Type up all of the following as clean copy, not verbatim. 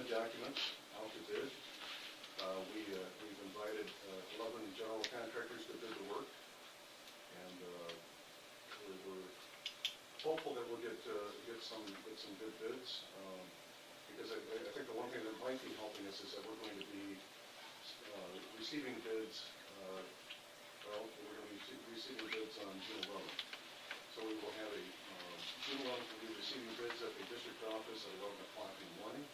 bid documents out to bid. We've invited 11 general contractors to bid the work, and we're hopeful that we'll get some good bids. Because I think the one thing that might be helping us is that we're going to be receiving bids. We're going to be receiving bids on June 11th. So we will have a June 11th. We'll be receiving bids at the district office at 11 o'clock in the morning.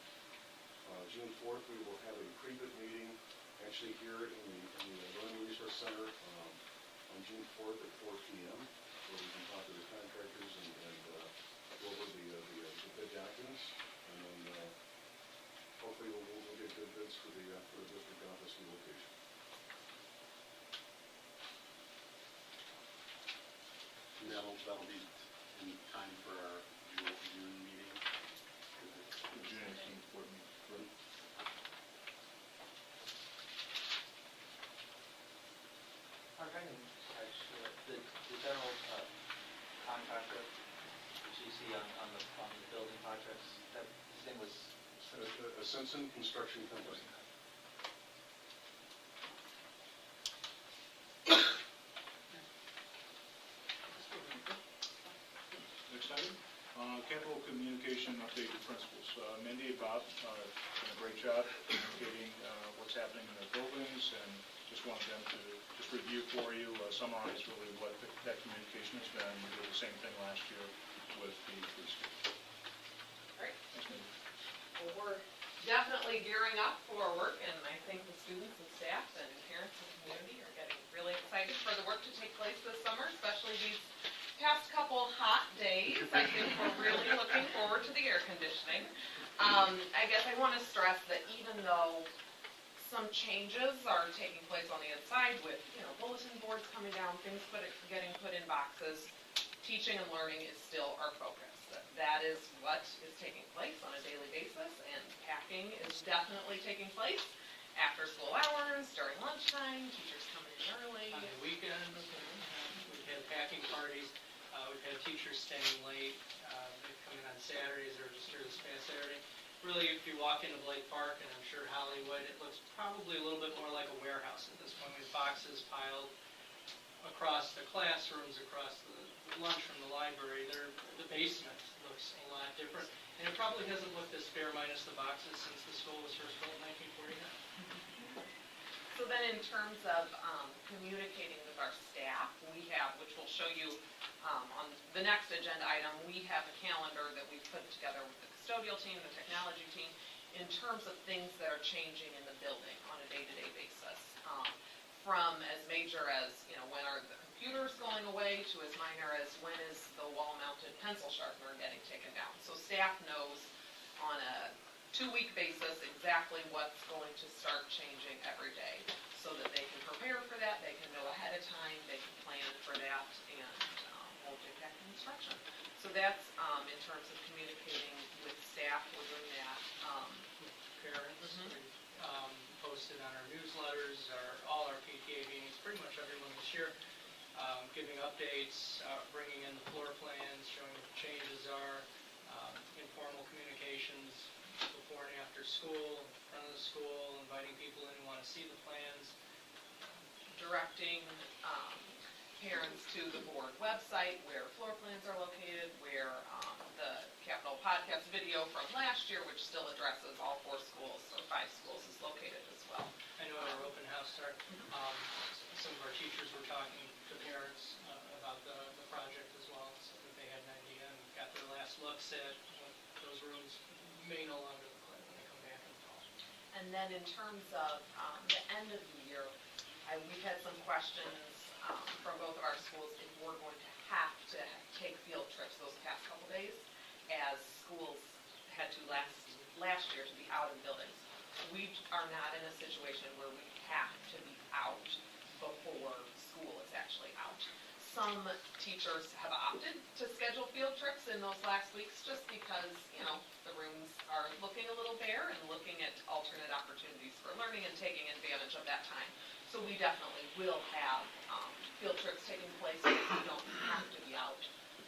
June 4th, we will have a pre-bid meeting, actually here in the Learning Resource Center on June 4th at 4 p.m. where we can talk to the contractors and go over the bid documents, and then hopefully we'll get good bids for the district office relocation. And that'll be in time for our June meeting. June 18th board meeting. The general contractor that you see on the building projects, that his name was A Simpson Construction Company. Next item, capital communication update to principals. Mindy and Bob done a great job communicating what's happening in their buildings, and just wanted them to just review for you, summarize really what that communication has been. We did the same thing last year with the preschool. All right. Thanks, Mindy. Well, we're definitely gearing up for work, and I think the students and staff and parents and community are getting really excited for the work to take place this summer, especially these past couple hot days. I think we're really looking forward to the air conditioning. I guess I want to stress that even though some changes are taking place on the inside with, bulletin boards coming down, things getting put in boxes, teaching and learning is still our focus. That is what is taking place on a daily basis, and packing is definitely taking place after school hours, during lunchtime, teachers coming in early. On the weekends, we've had packing parties, we've had teachers staying late, they've come in on Saturdays or just here this past Saturday. Really, if you walk into Blake Park, and I'm sure Hollywood, it looks probably a little bit more like a warehouse at this point, with boxes piled across the classrooms, across the lunchroom, the library. The basement looks a lot different, and it probably hasn't looked this bare minus the boxes since the school was first built in 1949. So then in terms of communicating with our staff, we have, which we'll show you on the next agenda item, we have a calendar that we've put together with the custodial team, the technology team, in terms of things that are changing in the building on a day-to-day basis. From as major as, when are the computers going away, to as minor as when is the wall-mounted pencil sharpener getting taken down. So staff knows on a 2-week basis exactly what's going to start changing every day, so that they can prepare for that, they can know ahead of time, they can plan for that, and hold impact and instruction. So that's in terms of communicating with staff. We're doing that. Parents, posted on our newsletters, all our PTA meetings, pretty much everyone this year, giving updates, bringing in the floor plans, showing what the changes are, informal communications before and after school, in front of the school, inviting people in who want to see the plans. Directing parents to the board website where floor plans are located, where the capital podcast video from last year, which still addresses all 4 schools or 5 schools, is located as well. I know at our open house start, some of our teachers were talking to parents about the project as well, so that they had an idea and got their last looks at what those rooms may no longer look like when they come back in the fall. And then in terms of the end of the year, we've had some questions from both of our schools if we're going to have to take field trips those past couple days, as schools had to last year to be out of buildings. We are not in a situation where we have to be out before school is actually out. Some teachers have opted to schedule field trips in those last weeks just because, the rooms are looking a little bare and looking at alternate opportunities for learning and taking advantage of that time. So we definitely will have field trips taking place, but we don't have to be out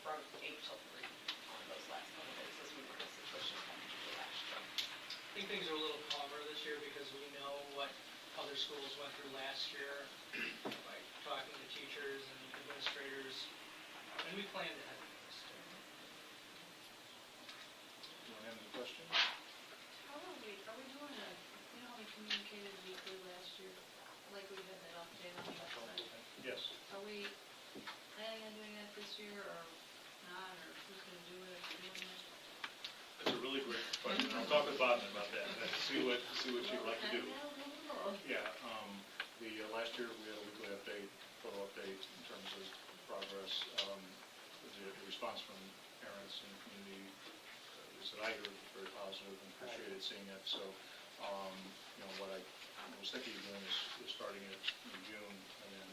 from 8 till 3 on those last couple days, as we were in a situation having to do last year. think things are a little calmer this year because we know what other schools went through last year by talking to teachers and administrators, and we planned ahead of this. Anyone have any questions? How are we doing a, you know how we communicated weekly last year, like we had that update on the website? Yes. Are we planning on doing that this year or not, or who's gonna do it, if we're doing it? That's a really great question. I'll talk with Bob about that, and see what she'd like to do. Yeah, last year we had a weekly update, photo update in terms of progress. The response from parents and community is that I heard was very positive and appreciated seeing it. So, what I was thinking of doing is starting it in June and then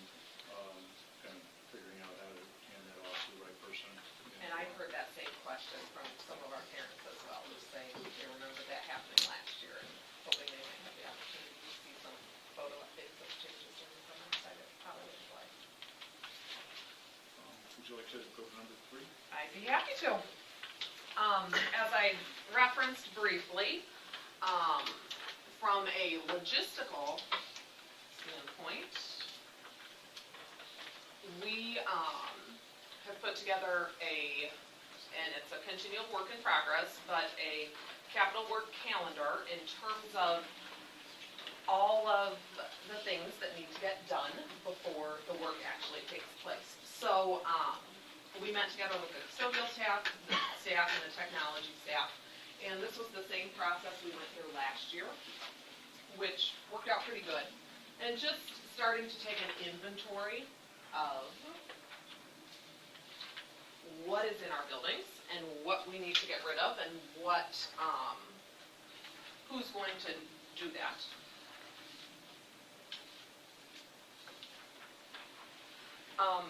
kind of figuring out how to hand that off to the right person. And I heard that same question from some of our parents as well, who saying they remembered that happening last year and hoping they might have the opportunity to see some photo updates of changes during the summer. So I probably would like. Would you like to go to number 3? I'd be happy to. As I referenced briefly, from a logistical standpoint, we have put together and it's a continual work in progress, but a capital work calendar in terms of all of the things that need to get done before the work actually takes place. So, we met together with the custodial staff, and the technology staff, and this was the same process we went through last year, which worked out pretty good. And just starting to take an inventory of what is in our buildings and what we need to get rid of and who's going to do that.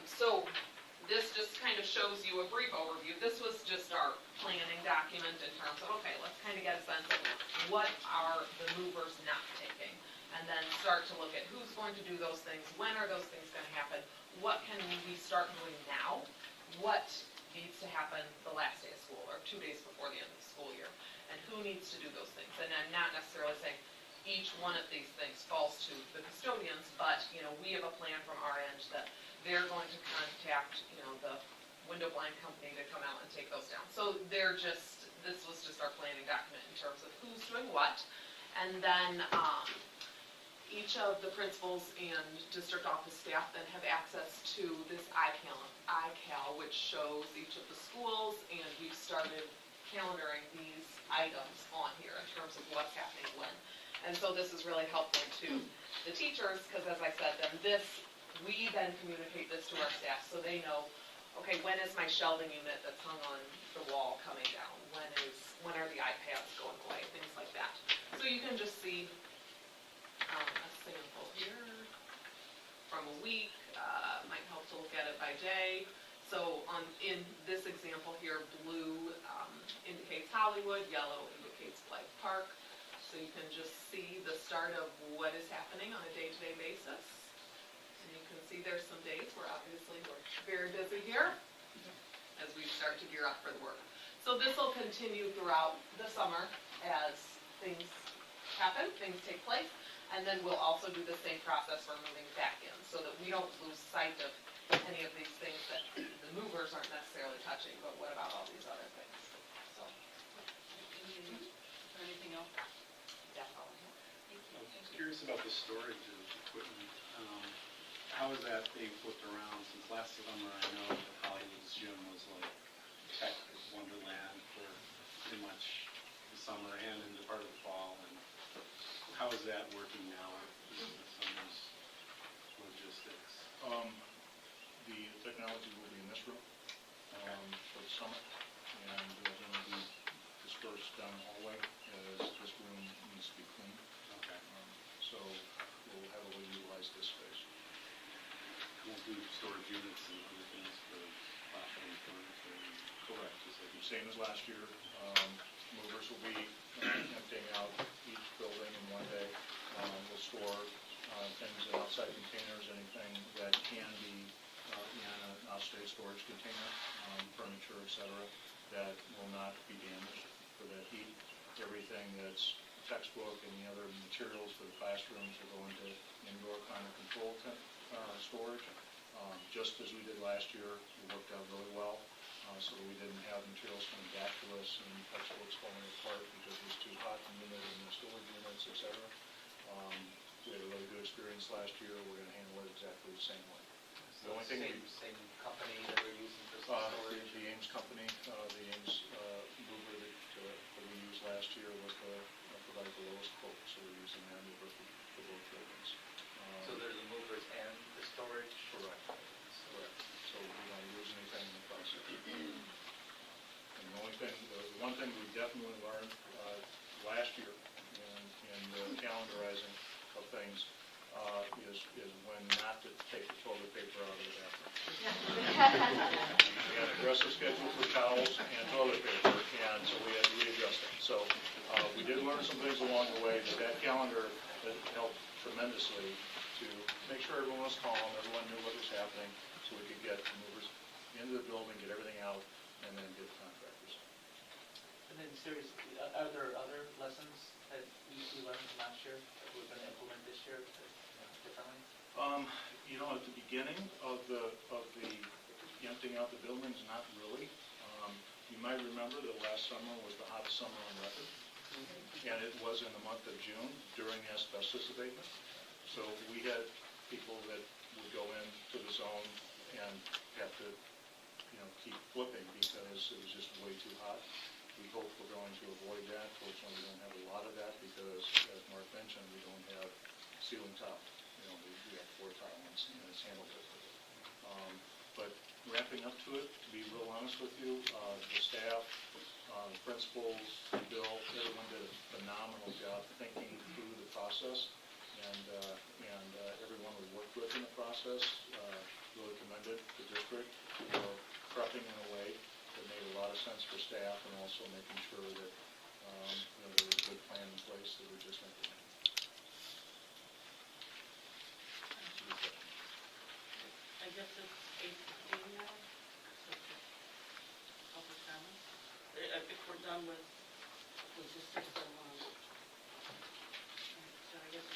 So this just kind of shows you a brief overview. This was just our planning document in terms of, okay, let's kind of get a sense of what are the movers not taking, and then start to look at who's going to do those things, when are those things going to happen, what can we start doing now, what needs to happen the last day of school, or 2 days before the end of the school year, and who needs to do those things. And I'm not necessarily saying each one of these things falls to the custodians, but, we have a plan from our end that they're going to contact, the window blind company to come out and take those down. So this was just our planning document in terms of who's doing what. And then each of the principals and district office staff then have access to this iCal, which shows each of the schools, and we've started calendaring these items on here in terms of what's happening when. And so this is really helpful to the teachers, because as I said, we then communicate this to our staff so they know, okay, when is my shelving unit that's hung on the wall coming down? When are the iPads going away? Things like that. So you can just see a sample here from a week. Might help to look at it by day. So in this example here, blue indicates Hollywood, yellow indicates Blythe Park. So you can just see the start of what is happening on a day-to-day basis. And you can see there's some days where obviously we're very busy here as we start to gear up for the work. So this will continue throughout the summer as things happen, things take place, and then we'll also do the same process for moving back in so that we don't lose sight of any of these things that the movers aren't necessarily touching, but what about all these other things? So, Anything else? that's all I have. I was curious about the storage of equipment. How is that being flipped around? Since last summer, I know that Hollywood's gym was like tech wonderland for pretty much the summer and into part of the fall. And how is that working now with the summer's logistics? The technology will be in this room for the summer, and then will be dispersed down the hallway as this room needs to be cleaned. Okay. So we'll heavily utilize this space. We'll do storage units and other things for classroom furniture. Correct. Same as last year. Movers will be emptying out each building in one day. We'll store things in outside containers, anything that can be in an outside storage container, furniture, etc., that will not be damaged for that heat. Everything that's textbook, any other materials for the classrooms will go into indoor climate control storage. Just as we did last year, it worked out really well, so that we didn't have materials coming back to us and textbooks falling apart because it was too hot and humid in the storage units, et cetera. We had a really good experience last year. We're going to handle it exactly the same way. The only thing Same company that we're using for some storage? the Ames company, the Ames mover that we used last year was provided the lowest quote, so we're using that mover for both buildings. So there's the movers and the storage? Correct. Correct. So we don't lose anything in the process. And the one thing we definitely learned last year in the calendarizing of things is when not to take the toilet paper out of the bathroom. We had an aggressive schedule for towels and toilet paper, and so we had to readjust it. So we did learn some things along the way, but that calendar helped tremendously to make sure everyone was calm, everyone knew what was happening, so we could get the movers into the building, get everything out, and then get the contractors. And then seriously, are there other lessons that we learned from last year that we're going to implement this year differently? At the beginning of the emptying out the buildings, not really. You might remember that last summer was the hottest summer on record, and it was in the month of June during asbestos abatement. So we had people that would go into the zone and have to, keep flipping because it was just way too hot. We hope we're going to avoid that. Fortunately, we don't have a lot of that because, as Mark mentioned, we don't have ceiling tile. We have floor tile and it's handled differently. But ramping up to it, to be real honest with you, the staff, the principals, Bill, everyone did a phenomenal job thinking through the process, and everyone we worked with in the process really commended the district for prepping in a way that made a lot of sense for staff and also making sure that there was a good plan in place that we just implemented. I guess it's 8:15 now. Public comments. I think we're done with logistics and, so I guess.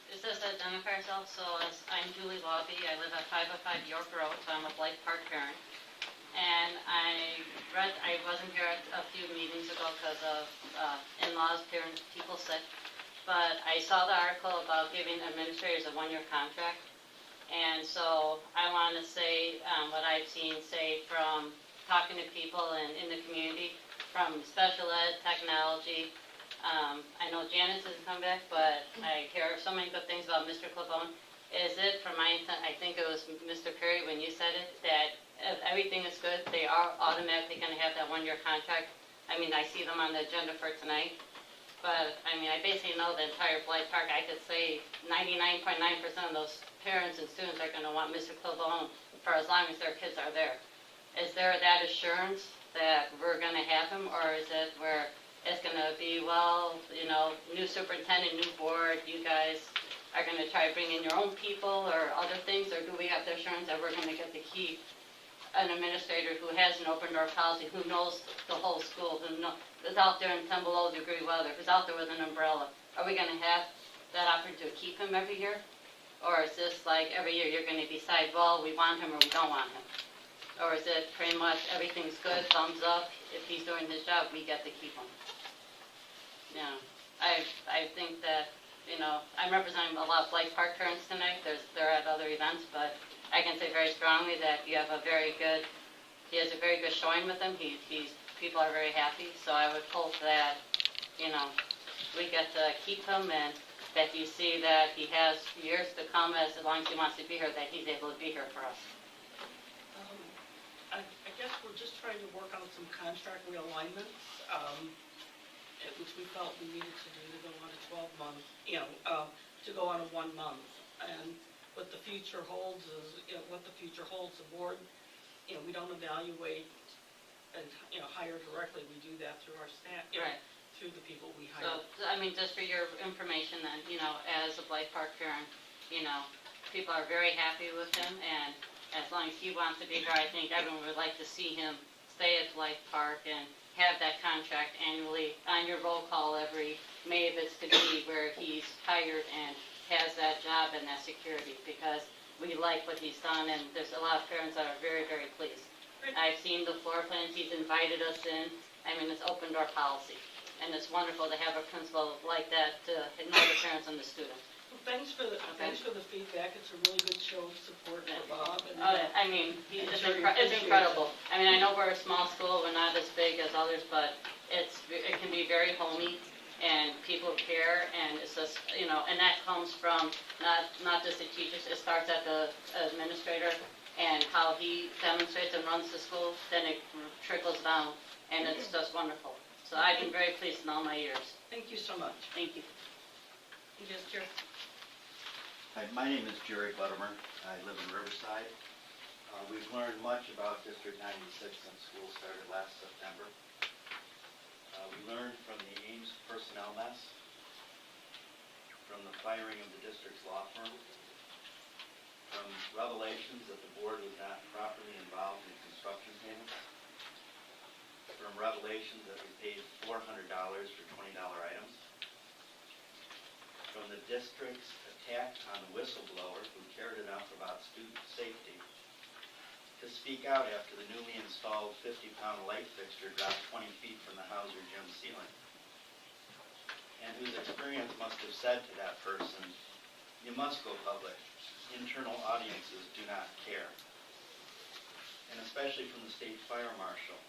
It says to identify ourselves, so I'm Julie Lobby, I live at 505 York Road, so I'm a Blythe Park parent. And I wasn't here a few meetings ago because of in-laws, parents, people sick. But I saw the article about giving administrators a one-year contract. And so I want to say what I've seen, say, from talking to people in the community, from special ed, technology. I know Janice hasn't come back, but I hear so many good things about Mr. Clapone. Is it, from my intent, I think it was Mr. Perry when you said it, that if everything is good, they are automatically going to have that one-year contract? I mean, I see them on the agenda for tonight. But, I mean, I basically know the entire Blythe Park. I could say 99.9% of those parents and students are going to want Mr. Clapone for as long as their kids are there. Is there that assurance that we're going to have him, or is it where it's going to be, well, new superintendent, new board, you guys are going to try to bring in your own people or other things, or do we have the assurance that we're going to get to keep an administrator who has an open door policy, who knows the whole school, who is out there in 10 below degree weather, who's out there with an umbrella? Are we going to have that opportunity to keep him every year? Or is this like every year you're going to decide, well, we want him or we don't want him? Or is it pretty much everything's good, thumbs up, if he's doing his job, we get to keep him? I think that, I'm representing a lot of Blythe Park parents tonight. They're at other events, but I can say very strongly that he has a very good showing with him. People are very happy, so I would hope that, we get to keep him, and that you see that he has years to come, as long as he wants to be here, that he's able to be here for us. I guess we're just trying to work out some contract realignments, which we felt we needed to do to go on a 12-month, to go on a 1 month. And what the future holds is, what the future holds. The board, we don't evaluate and, hire directly. We do that through our staff, Right. through the people we hire. So, I mean, just for your information then, as a Blythe Park parent, people are very happy with him, and as long as he wants to be here, I think everyone would like to see him stay at Blythe Park and have that contract annually on your roll call every May if it's to be, where he's hired and has that job and that security, because we like what he's done, and there's a lot of parents that are very, very pleased. I've seen the floor plans, he's invited us in, I mean, it's open door policy, and it's wonderful to have a principal like that to know the parents and the students. Well, thanks for the feedback, it's a really good show of support for Bob. And, I mean, I'm it's sure he it's appreciates incredible. I mean, I know we're a small school, we're not as big as others, but it can be very homey, and people care, and it's just, you know, and that comes from not just the teachers, it starts at the administrator, and how he demonstrates and runs the school, then it trickles down, and it's just wonderful. So I've been very pleased in all my years. Thank you so much. Thank you. Yes, Jerry? Hi, my name is Jerry Buttermer. I live in Riverside. We've learned much about District 96 since school started last September. We learned from the Ames personnel mess, from the firing of the district's law firm, from revelations that the board was not properly involved in construction payments, from revelations that we paid $400 for $20 items, from the district's attack on the whistleblower who cared enough about student safety to speak out after the newly installed 50-pound light fixture dropped 20 feet from the Hauser gym ceiling, and whose experience must have said to that person, "You must go public. Internal audiences do not care." And especially from the state fire marshal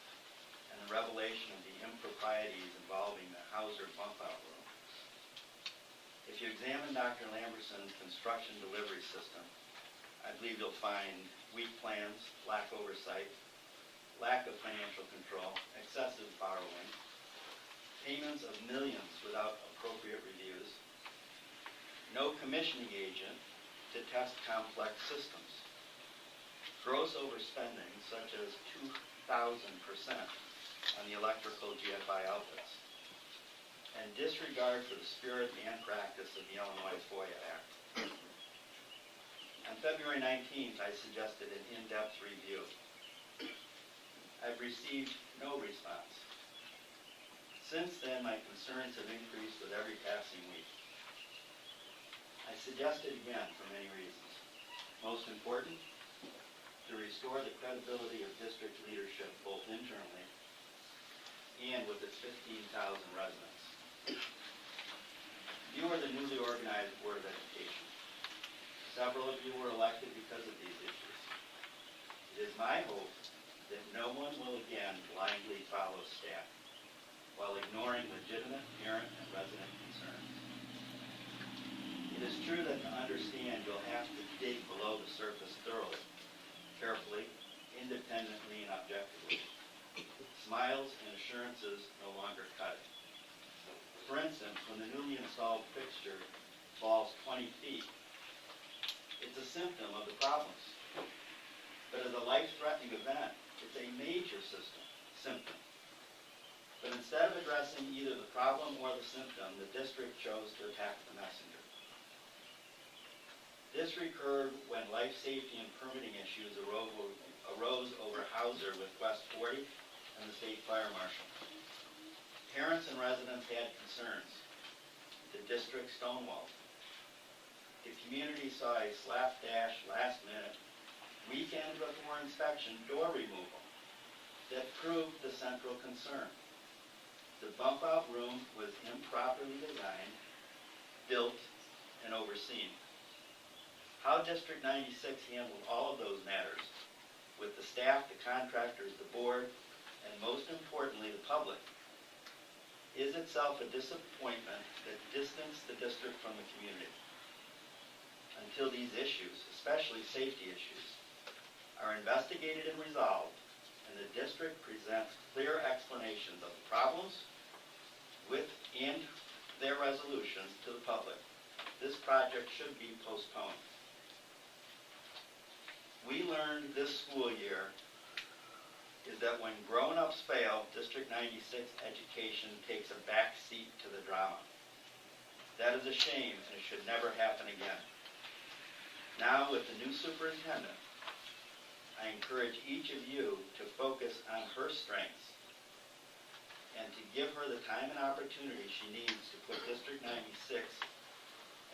and the revelation of the improprieties involving the Hauser bump-out room. If you examine Dr. Lamberson's construction delivery system, I believe you'll find weak plans, lack oversight, lack of financial control, excessive borrowing, payments of millions without appropriate reviews, no commissioning agent to test complex systems, gross overspending such as 2,000% on the electrical GFI outputs, and disregard for the spirit and practice of the Illinois FOIA Act. On February 19th, I suggested an in-depth review. I've received no response. Since then, my concerns have increased with every passing week. I suggested again for many reasons. Most important, to restore the credibility of district leadership both internally and with its 15,000 residents. You are the newly organized Board of Education. Several of you were elected because of these issues. It is my hope that no one will again blindly follow staff while ignoring legitimate parent and resident concerns. It is true that to understand you'll have to dig below the surface thoroughly, carefully, independently, and objectively. Smiles and assurances no longer cut it. For instance, when the newly installed fixture falls 20 feet, it's a symptom of the problems. But as a life-threatening event, it's a major symptom. But instead of addressing either the problem or the symptom, the district chose to attack the messenger. This recurred when life safety and permitting issues arose over Hauser with West 40 and the state fire marshal. Parents and residents had concerns. The district stonewalled. The community saw a slapdash, last-minute, weekend before inspection door removal that proved the central concern. The bump-out room was improperly designed, built, and overseen. How District 96 handled all of those matters, with the staff, the contractors, the board, and most importantly, the public, is itself a disappointment that distanced the district from the community. Until these issues, especially safety issues, are investigated and resolved, and the district presents clear explanations of the problems with and their resolutions to the public, this project should be postponed. We learned this school year is that when grown-ups fail, District 96 education takes a back seat to the drama. That is a shame, and it should never happen again. Now, with the new superintendent, I encourage each of you to focus on her strengths and to give her the time and opportunity she needs to put District 96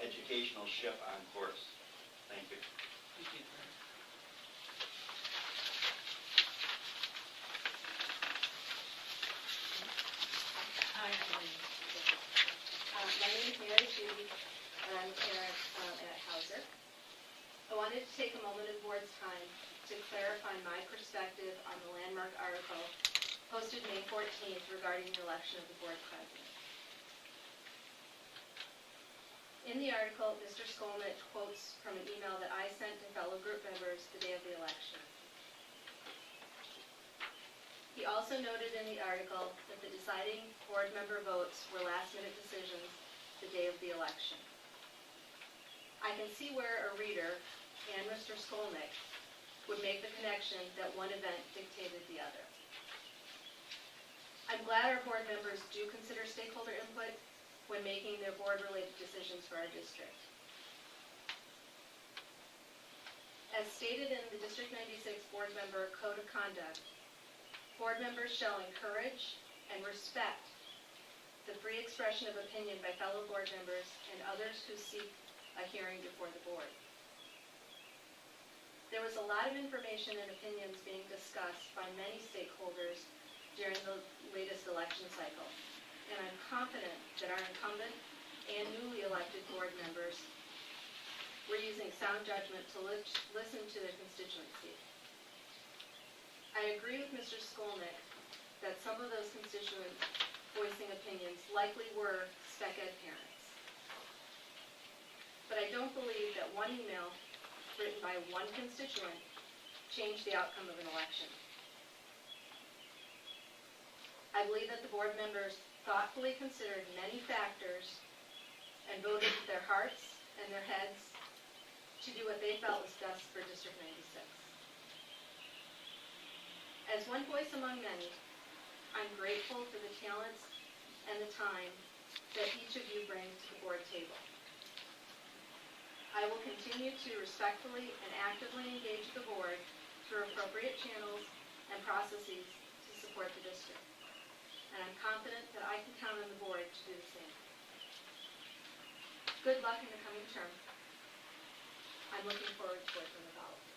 educational ship on course. Thank you. Thank you. Hi, Ellen. My name is Mary Judy, and I'm a parent at Hauser. I wanted to take a moment of board's time to clarify my perspective on the landmark article posted May 14th regarding the election of the board president. In the article, Mr. Skolnick quotes from an email that I sent to fellow group members the day of the election. He also noted in the article that the deciding board member votes were last-minute decisions the day of the election. I can see where a reader, and Mr. Skolnick, would make the connection that one event dictated the other. I'm glad our board members do consider stakeholder input when making their board-related decisions for our district. As stated in the District 96 Board Member Code of Conduct, board members shall encourage and respect the free expression of opinion by fellow board members and others who seek a hearing before the board. There was a lot of information and opinions being discussed by many stakeholders during the latest election cycle, and I'm confident that our incumbent and newly elected board members were using sound judgment to listen to their constituency. I agree with Mr. Skolnick that some of those constituents voicing opinions likely were spec ed parents. But I don't believe that one email written by one constituent changed the outcome of an election. I believe that the board members thoughtfully considered many factors and voted with their hearts and their heads to do what they felt was best for District 96. As one voice among many, I'm grateful for the talents and the time that each of you brings to the board table. I will continue to respectfully and actively engage the board through appropriate channels and processes to support the district. And I'm confident that I can count on the board to do the same. Good luck in the coming term. I'm looking forward to working with all of you.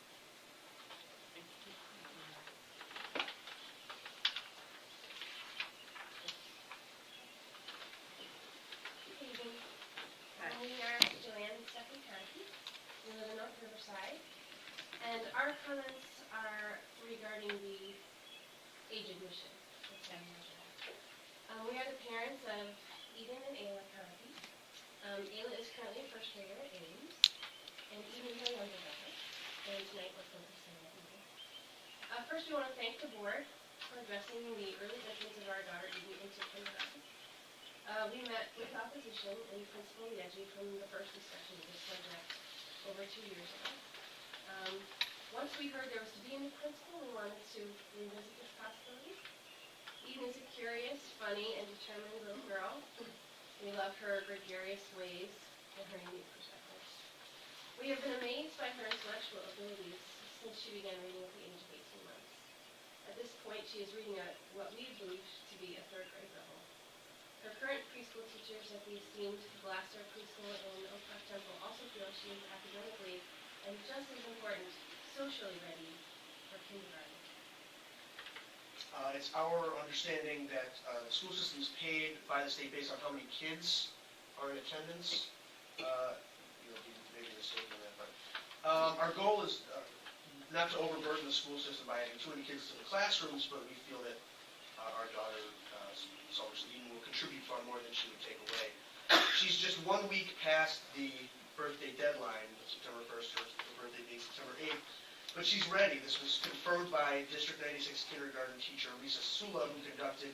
Good evening. We are Joanne and Stephanie Conkey. We live in North Riverside. And our comments are regarding the age admission. We are the parents of Eden and Ayla Conkey. Ayla is currently a first grader at Ames, and Eden is her younger brother. And tonight we're focusing on Eden. First, we want to thank the board for addressing the early entrance of our daughter Eden into kindergarten. We met with opposition and Principal Yeji from the first discussion of this subject over 2 years ago. Once we heard there was to be a new principal, we wanted to revisit this possibility. Eden is a curious, funny, and determined little girl. We love her gregarious ways and her unique perspective. We have been amazed by her intellectual abilities since she began reading at the age of 18 months. At this point, she is reading at what we believe to be a third grade level. Her current preschool teachers at the esteemed Glasser Preschool in Oak Park Temple also feel she is academically and just as important, socially ready for kindergarten. It's our understanding that the school system is paid by the state based on how many kids are in attendance. Maybe a mistake on that, but our goal is not to overburden the school system by adding too many kids to the classrooms, but we feel that our daughter, Salvation Eden, will contribute far more than she would take away. She's just 1 week past the birthday deadline, September 1st, her birthday date September 8th. But she's ready. This was confirmed by District 96 kindergarten teacher Lisa Sula, who conducted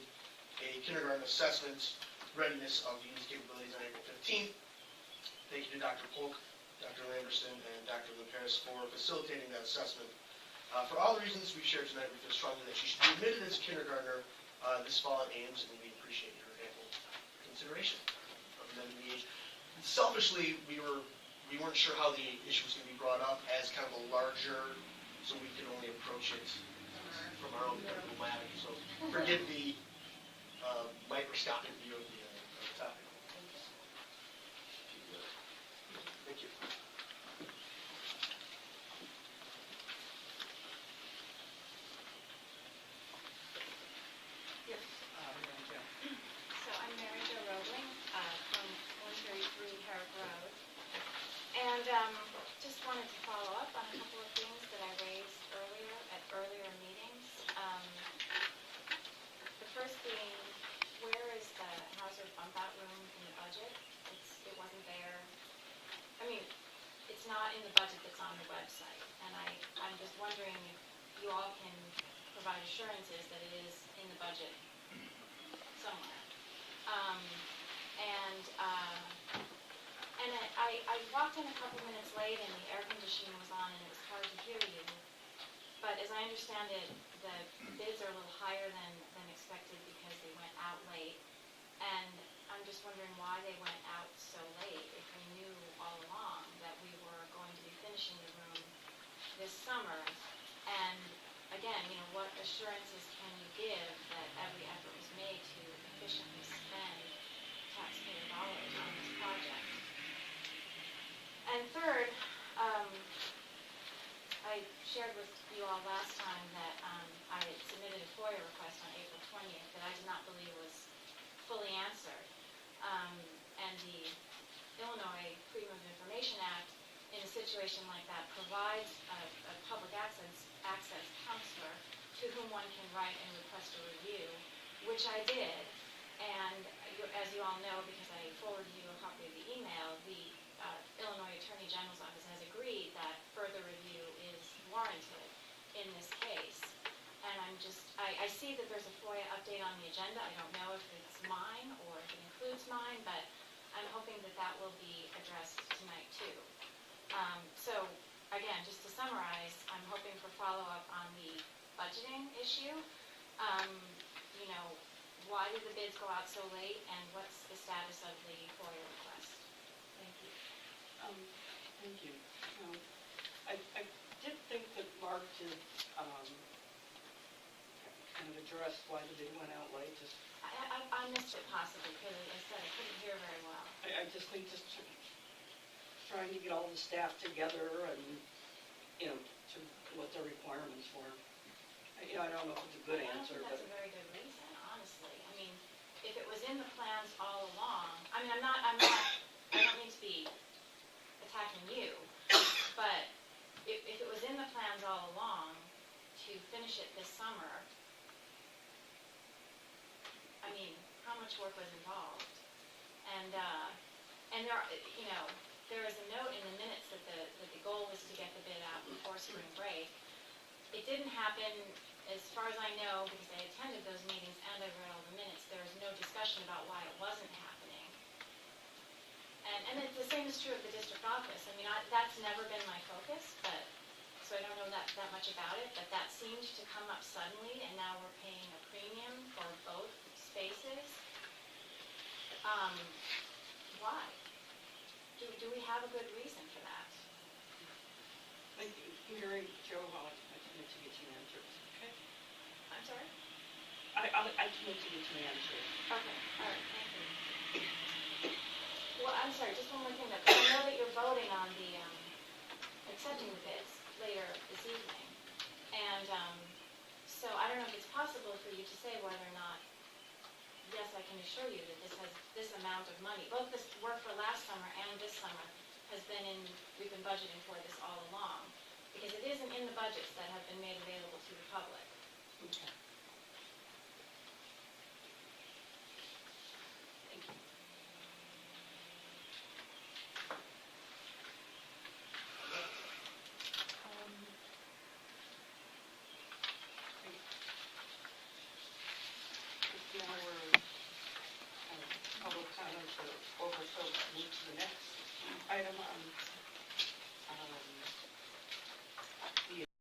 a kindergarten assessment readiness of Eden's capabilities on April 15th. Thank you to Dr. Polk, Dr. Lamberson, and Dr. LaParis for facilitating that assessment. For all the reasons we shared tonight, we feel strongly that she should be admitted as a kindergartner this fall at Ames, and we appreciate your ample consideration of amending the age. Selfishly, we weren't sure how the issue was going to be brought up as kind of a larger, so we could only approach it from our own diplomatic. So forgive the microscopic view of the topic. Thank you. Yes, So I'm Mary Jo Roebling from 133 Herrick Road. And just wanted to follow up on a couple of things that I raised earlier at earlier meetings. The first being, where is the Hauser bump out room in the budget? It wasn't there. I mean, it's not in the budget that's on the website. And I'm just wondering if you all can provide assurances that it is in the budget somewhere. And I walked in a couple minutes late and the air conditioning was on and it was hard to hear you. But as I understand it, the bids are a little higher than expected because they went out late. And I'm just wondering why they went out so late if we knew all along that we were going to be finishing the room this summer. And again, what assurances can you give that every effort was made to efficiently spend taxpayer dollars on this project? And third, I shared with you all last time that I had submitted a FOIA request on April 20th that I did not believe was fully answered. And the Illinois Freedom of Information Act, in a situation like that, provides a public access counselor to whom one can write and request a review, which I did. And as you all know, because I forwarded you a copy of the email, the Illinois Attorney General's Office has agreed that further review is warranted in this case. And I see that there's a FOIA update on the agenda. I don't know if it's mine or if it includes mine, but I'm hoping that that will be addressed tonight too. So again, just to summarize, I'm hoping for follow-up on the budgeting issue. Why did the bids go out so late, and what's the status of the FOIA request? Thank you. Thank you. I did think that Mark did kind of address why the bid went out late. Just I missed it possibly, because I said I couldn't hear very well. I just think trying to get all the staff together and, to what their requirements were. I don't know if it's a good answer, I don't think but. that's a very good reason, honestly. I mean, if it was in the plans all along, I don't mean to be attacking you, but if it was in the plans all along to finish it this summer, I mean, how much work was involved? And there is a note in the minutes that the goal was to get the bid out before spring break. It didn't happen, as far as I know, because I attended those meetings and I read all the minutes. There was no discussion about why it wasn't happening. And the same is true of the district office. I mean, that's never been my focus, so I don't know that much about it, but that seemed to come up suddenly, and now we're paying a premium for both spaces. Why? Do we have a good reason for that? Mary Jo, I'll commit to get you an answer. Okay? I'm sorry? I commit to get you an answer. Okay, all right, thank you. Well, I'm sorry, just one more thing, though, 'cause I know that you're voting on the, accepting the bids later this evening. And, so I don't know if it's possible for you to say whether or not, yes, I can assure you that this has this amount of money. Both this work for last summer and this summer we've been budgeting for this all along. Because it isn't in the budgets that have been made available to the public. Okay. Thank you. Now we're public comments are over, so move to the next item on